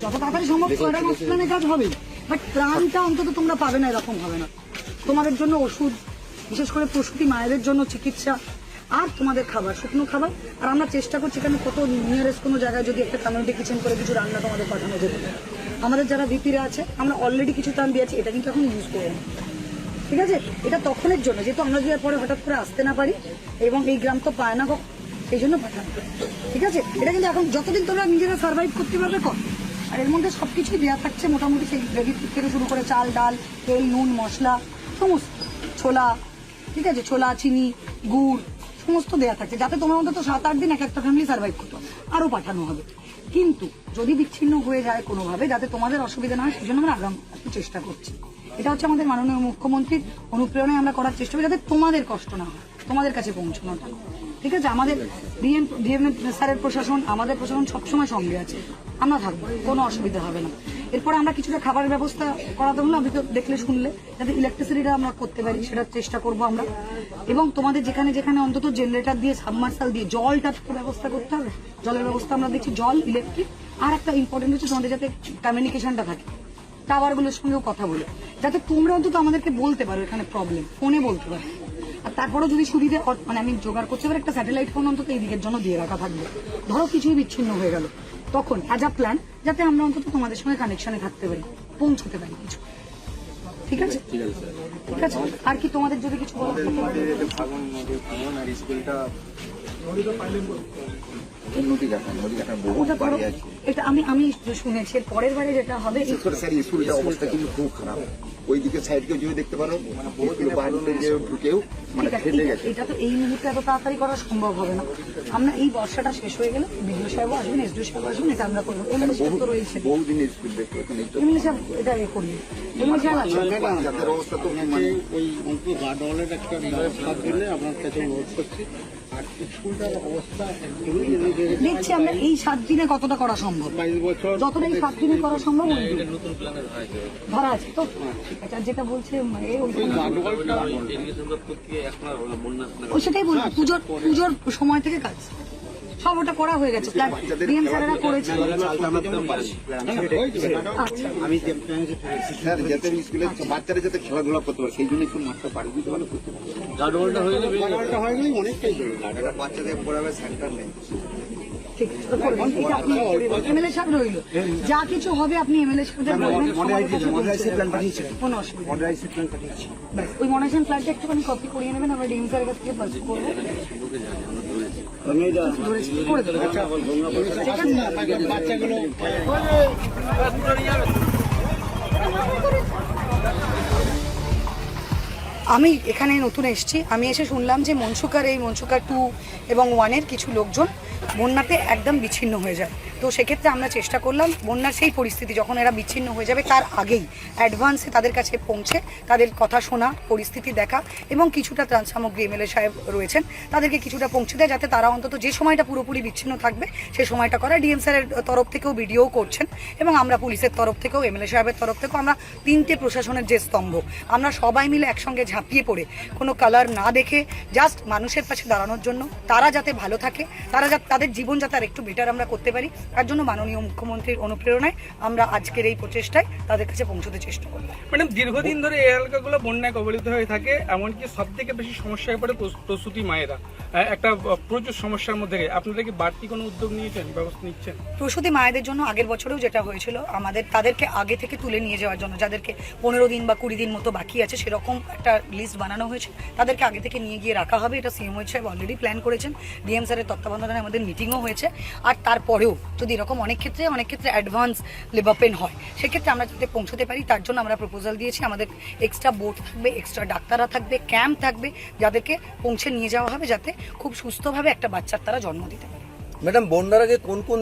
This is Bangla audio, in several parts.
যত তাড়াতাড়ি সম্ভব ছয়টা মাসখানে কাজ হবে, বাট ত্রাণটা অন্তত তোমরা পাবে না, এরকম হবে না। তোমাদের জন্য ওষুধ, বিশেষ করে প্রসূতি মায়েদের জন্য চিকিৎসা, আর তোমাদের খাবার, শুকনো খাবার। আর আমরা চেষ্টা করছি এখানে কত নিয়ারেস্ট কোনো জায়গায় যদি একটা কমিউনিটি কিচেন করে কিছু রান্না তোমাদের পাঠানো যেতে পারে। আমাদের যারা ভিপিরা আছে আমরা অলরেডি কিছু ত্রাণ দিয়েছি, এটা কিন্তু এখন ইউজ করে না, ঠিক আছে? এটা তখনের জন্য, যেহেতু আমরা যদি পরে হঠাৎ করে আসতে না পারি এবং এই গ্রাম তো পায় না, সেই জন্য পাঠানো, ঠিক আছে? এটা কিন্তু এখন যতদিন তোমরা নিজেরা সার্ভাইভ করতে পারবে কর। আর এর মধ্যে সবকিছুই দেওয়া থাকছে মোটামুটি, সেই রেডি থেকে শুরু করে চাল, ডাল, তেল, নুন, মশলা, সমস্ত, ছোলা, ঠিক আছে, ছোলা, চিনি, গুড়, সমস্ত দেওয়া থাকছে, যাতে তোমরা অন্তত 7-8 দিন এক একটা ফ্যামিলি সার্ভাইভ করতে পারো। আরও পাঠানো হবে, কিন্তু যদি বিচ্ছিন্ন হয়ে যায় কোনোভাবে, যাতে তোমাদের অসুবিধা না হয়, সেই জন্য আমরা আগাম চেষ্টা করছি। এটা হচ্ছে আমাদের মাননীয় মুখ্যমন্ত্রীর অনুপ্রেরণায় আমরা করার চেষ্টা করি, যাতে তোমাদের কষ্ট না হয়, তোমাদের কাছে পৌঁছানোটা, ঠিক আছে? আমাদের ডিএম স্যারের প্রশাসন, আমাদের প্রশাসন সবসময় সঙ্গে আছে, আমরা থাকবো, কোনো অসুবিধা হবে না। এরপরে আমরা কিছুটা খাবারের ব্যবস্থা করাতে হলো, আপনি তো দেখলে শুনলে, যাতে ইলেকট্রিসিটিটা আমরা করতে পারি সেটার চেষ্টা করবো আমরা। এবং তোমাদের যেখানে যেখানে অন্তত জেনারেটর দিয়ে, সাবমার্সাল দিয়ে জলটা ব্যবস্থা করতে হবে, জলের ব্যবস্থা আমরা দেখছি, জল, ইলেকট্রিক। আর একটা ইম্পর্টেন্ট হচ্ছে তোমাদের যাতে কমিউনিকেশনটা থাকে, টাওয়ারগুলোর সঙ্গেও কথা বলে, যাতে তোমরা অন্তত আমাদেরকে বলতে পারো এখানে প্রবলেম, ফোনে বলতে পারো। আর তারপরেও যদি সুবিধে, মানে আমি জোগাড় করতে পারি একটা স্যাটেলাইট ফোন অন্তত এই দিকের জন্য দিয়ে রাখা থাকবে, ধরো কিছুই বিচ্ছিন্ন হয়ে গেল, তখন অ্যাজ আ প্ল্যান, যাতে আমরা অন্তত তোমাদের সঙ্গে কানেকশনে থাকতে পারি, পৌঁছতে পারি কিছু, ঠিক আছে? ঠিক আছে, আর কি তোমাদের যদি কিছু বলার থাকে? এটা আমি শুনেছি, পরের বারে যেটা হবে, অবস্থা কিন্তু খুব খারাপ, ওইদিকে সাইডকে যদি দেখতে পারো, ঢুকেও এটা তো এই মুহূর্তে এত তাড়াতাড়ি করা সম্ভব হবে না। আমরা এই বর্ষাটা শেষ হয়ে গেলে বিডিও সাহেব আসবেন, এসডিও সাহেব আসবেন, এটা আমরা করবো। এমএলএ সাহেব তো রয়েছে, বহুদিন স্কুল দেখতে, এমএলএ সাহেব এটা করি, এমএলএ সাহেব আছে। অবস্থা তো মানে ওই অঙ্কুর গার্ডওয়ালের একটা ব্যবস্থা দিলে আপনার কাছে অনুরোধ করছি। আর স্কুলটার অবস্থা দেখছি আমরা এই 7 দিনে কতটা করা সম্ভব, 22 বছর যতটা এই 7 দিনে করা সম্ভব ধরা আছে তো, ঠিক আছে? আর যেটা বলছে ওই সেটাই বলবো, পুজোর সময় থেকে কাজ সব ওটা করা হয়ে গেছে, ডিএম স্যারেরা করেছে। বাচ্চারা যাতে খেলাধুলা করতে পারে, সেই জন্য একটু মাঠটা পাড়ি দিতে পারলে অনেকটাই বাচ্চাদের পড়াবে, সেন্টার নেই। ঠিক আছে, করবেন, এটা আপনি এমএলএ সাহেব রইল, যা কিছু হবে আপনি এমএলএ সাহেবদের বলবেন, কোনো অসুবিধা নেই। ওই মডারেশন প্ল্যানটা একটুখানি কপি করিয়ে নেবেন, আমরা ডিএম স্যারের কাছ থেকে পাস করবো, করে দেবো। আমি এখানে নতুন এসেছি, আমি এসে শুনলাম যে মনসুকার 2 এবং 1-এর কিছু লোকজন বন্যাতে একদম বিচ্ছিন্ন হয়ে যায়। তো সেক্ষেত্রে আমরা চেষ্টা করলাম বন্যার সেই পরিস্থিতি যখন এরা বিচ্ছিন্ন হয়ে যাবে তার আগেই অ্যাডভান্সে তাদের কাছে পৌঁছে তাদের কথা শোনা, পরিস্থিতি দেখা এবং কিছুটা ত্রাণ সামগ্রী এমএলএ সাহেব রয়েছেন তাদেরকে কিছুটা পৌঁছে দেয়, যাতে তারা অন্তত যে সময়টা পুরোপুরি বিচ্ছিন্ন থাকবে সেই সময়টা করা। ডিএম স্যারের তরফ থেকেও ভিডিও করছেন এবং আমরা পুলিশের তরফ থেকেও, এমএলএ সাহেবের তরফ থেকেও, আমরা 3টে প্রশাসনের যে স্তম্ভ, আমরা সবাই মিলে একসঙ্গে ঝাঁপিয়ে পড়ে কোনো কালার না দেখে জাস্ট মানুষের পাশে দাঁড়ানোর জন্য, তারা যাতে ভালো থাকে, তারা যাতে তাদের জীবন যাতে আর একটু বেটার আমরা করতে পারি, তার জন্য মাননীয় মুখ্যমন্ত্রীর অনুপ্রেরণায় আমরা আজকের এই প্রচেষ্টায় তাদের কাছে পৌঁছতে চেষ্টা করব। ম্যাডাম, দীর্ঘদিন ধরে এই এলাকাগুলো বন্যায় কবলিত হয়ে থাকে, এমনকি সব থেকে বেশি সমস্যায় পড়ে প্রসূতি মায়েরা, একটা প্রচুর সমস্যার মধ্যে। আপনারা কি বাড়তি কোনো উদ্যোগ নিয়েছেন, ব্যবস্থা নিচ্ছেন? প্রসূতি মায়েদের জন্য আগের বছরেও যেটা হয়েছিল, আমাদের তাদেরকে আগে থেকে তুলে নিয়ে যাওয়ার জন্য, যাদেরকে 15 দিন বা 20 দিন মতো বাকি আছে, সেরকম একটা লিস্ট বানানো হয়েছে, তাদেরকে আগে থেকে নিয়ে গিয়ে রাখা হবে। এটা সিএমও সাহেব অলরেডি প্ল্যান করেছেন, ডিএম স্যারের তত্ত্বাবধানে আমাদের মিটিংও হয়েছে। আর তারপরেও যদি এরকম অনেক ক্ষেত্রে অ্যাডভান্স লেবার পেন হয়, সেক্ষেত্রে আমরা যাতে পৌঁছতে পারি তার জন্য আমরা প্রপোজাল দিয়েছি। আমাদের এক্সট্রা বোট থাকবে, এক্সট্রা ডাক্তাররা থাকবে, ক্যাম্প থাকবে, যাদেরকে পৌঁছে নিয়ে যাওয়া হবে, যাতে খুব সুস্থভাবে একটা বাচ্চার তারা জন্ম দিতে পারে। ম্যাডাম, বন্যার আগে কোন কোন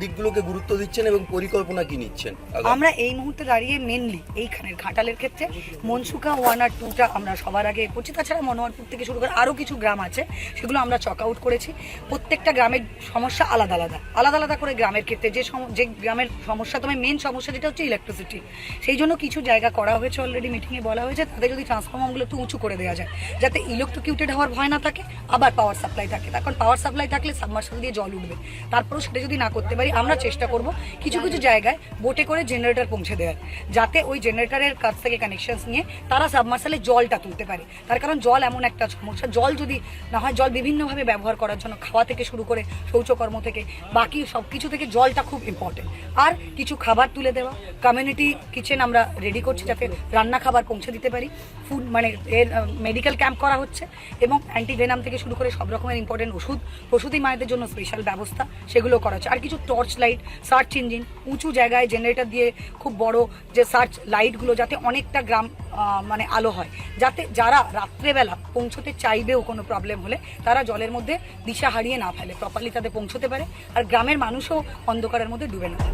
দিকগুলোকে গুরুত্ব দিচ্ছেন এবং পরিকল্পনা কি নিচ্ছেন? আমরা এই মুহূর্তে দাঁড়িয়ে মেনলি এইখানের ঘাটালের ক্ষেত্রে মনসুকা 1 আর 2টা আমরা সবার আগে করছি। তাছাড়া মনোহরপুর থেকে শুরু করে আরও কিছু গ্রাম আছে, সেগুলো আমরা চক আউট করেছি। প্রত্যেকটা গ্রামের সমস্যা আলাদা আলাদা করে গ্রামের ক্ষেত্রে যে গ্রামের সমস্যা, তবে মেন সমস্যা যেটা হচ্ছে ইলেকট্রিসিটি, সেই জন্য কিছু জায়গা করা হয়েছে, অলরেডি মিটিংয়ে বলা হয়েছে তাদের যদি ট্রান্সফর্মারগুলো একটু উঁচু করে দেওয়া যায়, যাতে ইলেকট্রোকিউটেড হওয়ার ভয় না থাকে, আবার পাওয়ার সাপ্লাই থাকে। কারণ পাওয়ার সাপ্লাই থাকলে সাবমার্শাল দিয়ে জল উঠবে। তারপরেও সেটা যদি না করতে পারি, আমরা চেষ্টা করব কিছু কিছু জায়গায় বোটে করে জেনারেটর পৌঁছে দেওয়ার, যাতে ওই জেনারেটরের কাছ থেকে কানেকশনস নিয়ে তারা সাবমার্সালে জলটা তুলতে পারে। তার কারণ জল এমন একটা সমস্যা, জল যদি না হয়, জল বিভিন্নভাবে ব্যবহার করার জন্য, খাওয়া থেকে শুরু করে শৌচকর্ম থেকে বাকি সব কিছু থেকে জলটা খুব ইম্পর্টেন্ট। আর কিছু খাবার তুলে দেওয়া, কমিউনিটি কিচেন আমরা রেডি করছি যাতে রান্না খাবার পৌঁছে দিতে পারি। ফুড মানে মেডিকেল ক্যাম্প করা হচ্ছে এবং অ্যান্টিভেনাম থেকে শুরু করে সব রকমের ইম্পর্টেন্ট ওষুধ, প্রসূতি মায়েদের জন্য স্পেশাল ব্যবস্থা, সেগুলো করা হচ্ছে। আর কিছু টর্চ লাইট, সার্চ ইঞ্জিন, উঁচু জায়গায় জেনারেটর দিয়ে খুব বড় যে সার্চ লাইটগুলো, যাতে অনেকটা গ্রাম মানে আলো হয়, যাতে যারা রাত্রেবেলা পৌঁছতে চাইবেও কোনো প্রবলেম হলে তারা জলের মধ্যে দিশা হারিয়ে না ফেলে, প্রপারলি তাদের পৌঁছতে পারে, আর গ্রামের মানুষও অন্ধকারের মধ্যে ডুবে না।